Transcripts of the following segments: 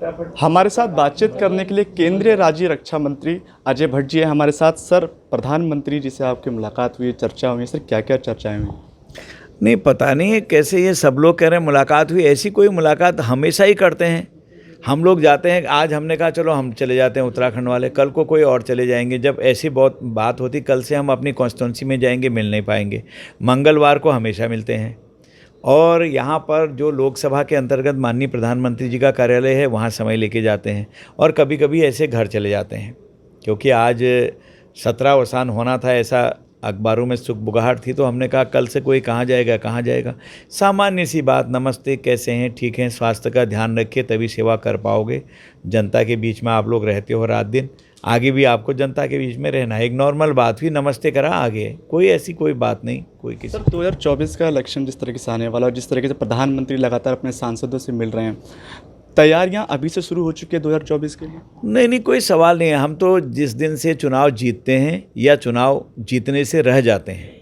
हमारे साथ बातचीत करने के लिए केंद्रीय राज्य रक्षा मंत्री अजय भट्ट जी है हमारे साथ। सर, प्रधानमंत्री जी से आपकी मुलाकात हुई, चर्चा हुई, सर क्या क्या चर्चाएं हुई? नहीं, पता नहीं है कैसे ये सब लोग कह रहे हैं मुलाकात हुई। ऐसी कोई मुलाकात हमेशा ही करते हैं। हम लोग जाते हैं, आज हमने कहा चलो हम चले जाते हैं उत्तराखंड वाले, कल को कोई और चले जाएंगे। जब ऐसी बहुत बात होती, कल से हम अपनी कॉन्स्टिट्यूंसी में जाएंगे, मिल नहीं पाएंगे। मंगलवार को हमेशा मिलते हैं। और यहाँ पर जो लोकसभा के अंतर्गत माननीय प्रधानमंत्री जी का कार्यालय है, वहाँ समय लेके जाते हैं। और कभी कभी ऐसे घर चले जाते हैं, क्योंकि आज 17 अवसान होना था, ऐसा अखबारों में सुगबुगाहट थी। तो हमने कहा कल से कोई कहाँ जाएगा कहाँ जाएगा। सामान्य सी बात, नमस्ते, कैसे हैं, ठीक हैं, स्वास्थ्य का ध्यान रखिए, तभी सेवा कर पाओगे। जनता के बीच में आप लोग रहते हो रात दिन, आगे भी आपको जनता के बीच में रहना है। एक नॉर्मल बात हुई, नमस्ते करा, आगे कोई ऐसी कोई बात नहीं। कोई किसी सर, 2024 का इलेक्शन जिस तरीके से आने वाला और जिस तरीके से प्रधानमंत्री लगातार अपने सांसदों से मिल रहे हैं, तैयारियां अभी से शुरू हो चुकी है 2024 के लिए? नहीं, कोई सवाल नहीं है। हम तो जिस दिन से चुनाव जीतते हैं या चुनाव जीतने से रह जाते हैं,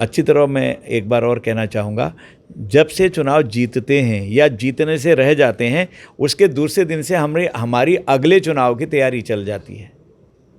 अच्छी तरह मैं एक बार और कहना चाहूँगा, जब से चुनाव जीतते हैं या जीतने से रह जाते हैं, उसके दूसरे दिन से हमारी अगले चुनाव की तैयारी चल जाती है,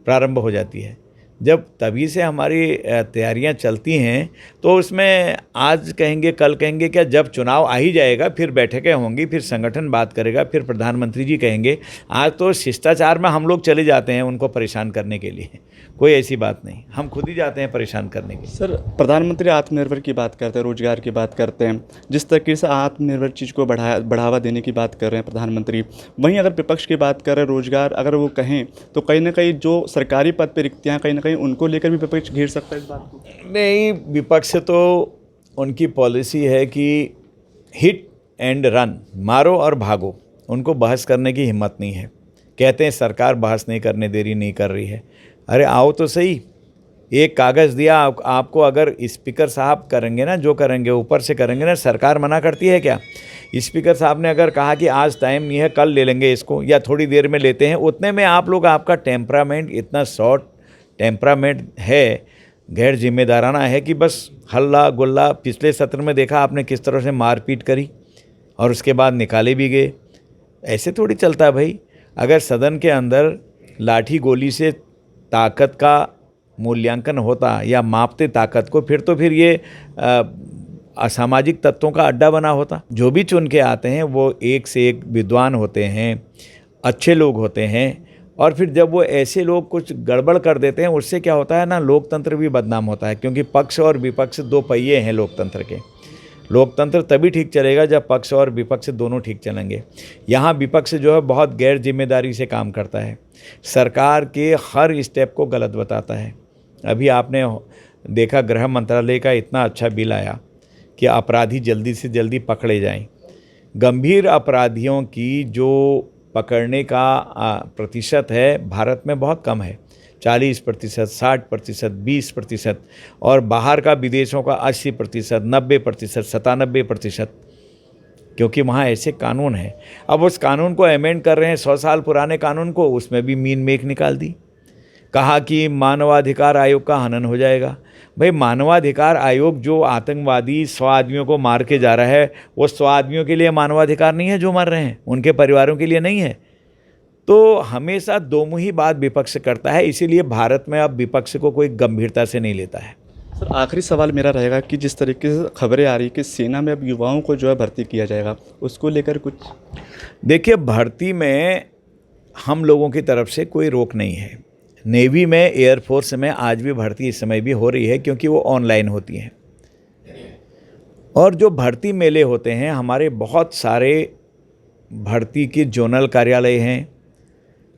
प्रारंभ हो जाती है। जब तभी से हमारी तैयारियां चलती हैं, तो उसमें आज कहेंगे कल कहेंगे क्या, जब चुनाव आ ही जाएगा फिर बैठकें होंगी, फिर संगठन बात करेगा, फिर प्रधानमंत्री जी कहेंगे। आज तो शिष्टाचार में हम लोग चले जाते हैं उनको परेशान करने के लिए। कोई ऐसी बात नहीं, हम खुद ही जाते हैं परेशान करने के लिए। सर, प्रधानमंत्री आत्मनिर्भर की बात करते हैं, रोजगार की बात करते हैं, जिस तरीके से आत्मनिर्भर चीज़ को बढ़ावा देने की बात कर रहे हैं प्रधानमंत्री, वहीं अगर विपक्ष की बात करें, रोजगार अगर वो कहें तो कहीं ना कहीं जो सरकारी पद पर रिक्तियाँ कहीं ना कहीं उनको लेकर भी विपक्ष घेर सकता है इस बात को। नहीं, विपक्ष से तो उनकी पॉलिसी है कि हिट एंड रन, मारो और भागो। उनको बहस करने की हिम्मत नहीं है। कहते हैं सरकार बहस नहीं करने दे रही, नहीं कर रही है। अरे आओ तो सही, एक कागज़ दिया आपको, अगर स्पीकर साहब करेंगे ना, जो करेंगे ऊपर से करेंगे ना, सरकार मना करती है क्या? स्पीकर साहब ने अगर कहा कि आज टाइम नहीं है, कल ले लेंगे इसको, या थोड़ी देर में लेते हैं, उतने में आप लोग, आपका टेम्परामेंट इतना शॉर्ट टेम्परामेंट है, गैर जिम्मेदाराना है कि बस हल्ला गुल्ला। पिछले सत्र में देखा आपने किस तरह से मारपीट करी और उसके बाद निकाले भी गए। ऐसे थोड़ी चलता है भाई। अगर सदन के अंदर लाठी गोली से ताकत का मूल्यांकन होता या मापते ताकत को, फिर ये असामाजिक तत्वों का अड्डा बना होता। जो भी चुन के आते हैं वो एक से एक विद्वान होते हैं, अच्छे लोग होते हैं, और फिर जब वो ऐसे लोग कुछ गड़बड़ कर देते हैं, उससे क्या होता है ना, लोकतंत्र भी बदनाम होता है। क्योंकि पक्ष और विपक्ष दो पहिए हैं लोकतंत्र के। लोकतंत्र तभी ठीक चलेगा जब पक्ष और विपक्ष दोनों ठीक चलेंगे। यहाँ विपक्ष जो है बहुत गैर जिम्मेदारी से काम करता है, सरकार के हर स्टेप को गलत बताता है। अभी आपने देखा गृह मंत्रालय का इतना अच्छा बिल आया कि अपराधी जल्दी से जल्दी पकड़े जाएं। गंभीर अपराधियों की जो पकड़ने का प्रतिशत है भारत में बहुत कम है, 40%, 60%, 20%, और बाहर का विदेशों का 80%, 90%, 97%, क्योंकि वहाँ ऐसे कानून हैं। अब उस कानून को अमेंड कर रहे हैं, 100 साल पुराने कानून को, उसमें भी मीन मेख निकाल दी। कहा कि मानवाधिकार आयोग का हनन हो जाएगा। भाई, मानवाधिकार आयोग जो आतंकवादी 100 आदमियों को मार के जा रहा है, वो 100 आदमियों के लिए मानवाधिकार नहीं है जो मर रहे हैं, उनके परिवारों के लिए नहीं है। तो हमेशा दोमुही बात विपक्ष करता है, इसीलिए भारत में अब विपक्ष को कोई गंभीरता से नहीं लेता है। सर, आखिरी सवाल मेरा रहेगा कि जिस तरीके से खबरें आ रही कि सेना में अब युवाओं को जो है भर्ती किया जाएगा, उसको लेकर कुछ? देखिए, भर्ती में हम लोगों की तरफ से कोई रोक नहीं है। नेवी में, एयरफोर्स में आज भी भर्ती इस समय भी हो रही है, क्योंकि वो ऑनलाइन होती हैं। और जो भर्ती मेले होते हैं, हमारे बहुत सारे भर्ती के जोनल कार्यालय हैं,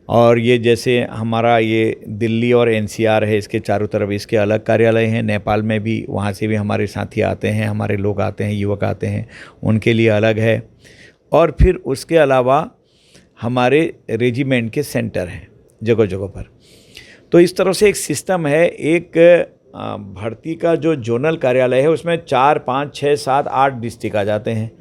और ये जैसे हमारा ये दिल्ली और एनसीआर है, इसके चारों तरफ इसके अलग कार्यालय हैं। नेपाल में भी, वहाँ से भी हमारे साथी आते हैं, हमारे लोग आते हैं, युवक आते हैं, उनके लिए अलग है। और फिर उसके अलावा हमारे रेजिमेंट के सेंटर हैं जगह जगह पर। तो इस तरह से एक सिस्टम है। एक भर्ती का जो जोनल कार्यालय है, उसमें 4, 5, 6, 7, 8 डिस्ट्रिक्ट आ जाते हैं।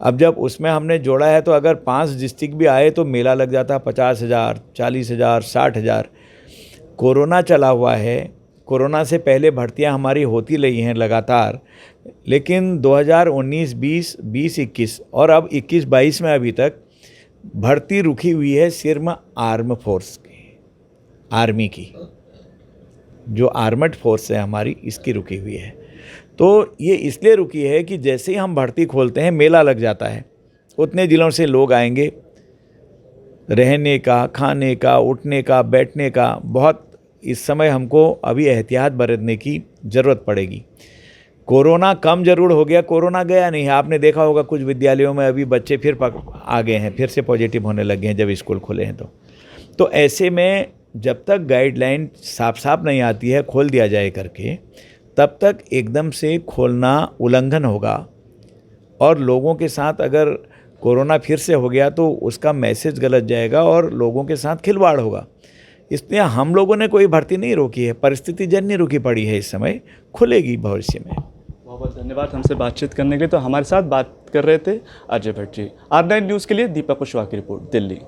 अब जब उसमें हमने जोड़ा है, तो अगर 5 डिस्ट्रिक्ट भी आए तो मेला लग जाता है 50,000, 40,000, 60,000। कोरोना चला हुआ है, कोरोना से पहले भर्तियां हमारी होती रही हैं लगातार, लेकिन 2019, 20, 20, 21 और अब 21-22 में अभी तक भर्ती रुकी हुई है सिर्फ आर्म फोर्स की, आर्मी की, जो आर्मड फोर्स है हमारी, इसकी रुकी हुई है। तो ये इसलिए रुकी है कि जैसे ही हम भर्ती खोलते हैं मेला लग जाता है, उतने ज़िलों से लोग आएंगे, रहने का, खाने का, उठने का, बैठने का बहुत इस समय हमको अभी एहतियात बरतने की ज़रूरत पड़ेगी। कोरोना कम ज़रूर हो गया, कोरोना गया नहीं है। आपने देखा होगा कुछ विद्यालयों में अभी बच्चे फिर आ गए हैं, फिर से पॉजिटिव होने लगे हैं जब स्कूल खुले हैं। तो ऐसे में जब तक गाइडलाइन साफ साफ नहीं आती है खोल दिया जाए करके, तब तक एकदम से खोलना उल्लंघन होगा, और लोगों के साथ अगर कोरोना फिर से हो गया तो उसका मैसेज गलत जाएगा और लोगों के साथ खिलवाड़ होगा। इसलिए हम लोगों ने कोई भर्ती नहीं रोकी है, परिस्थिति जन्य रुकी पड़ी है, इस समय खुलेगी भविष्य में। बहुत बहुत धन्यवाद हमसे बातचीत करने के लिए। तो हमारे साथ बात कर रहे थे अजय भट्ट जी। R9 न्यूज़ के लिए दीपक कुशवाहा की रिपोर्ट, दिल्ली।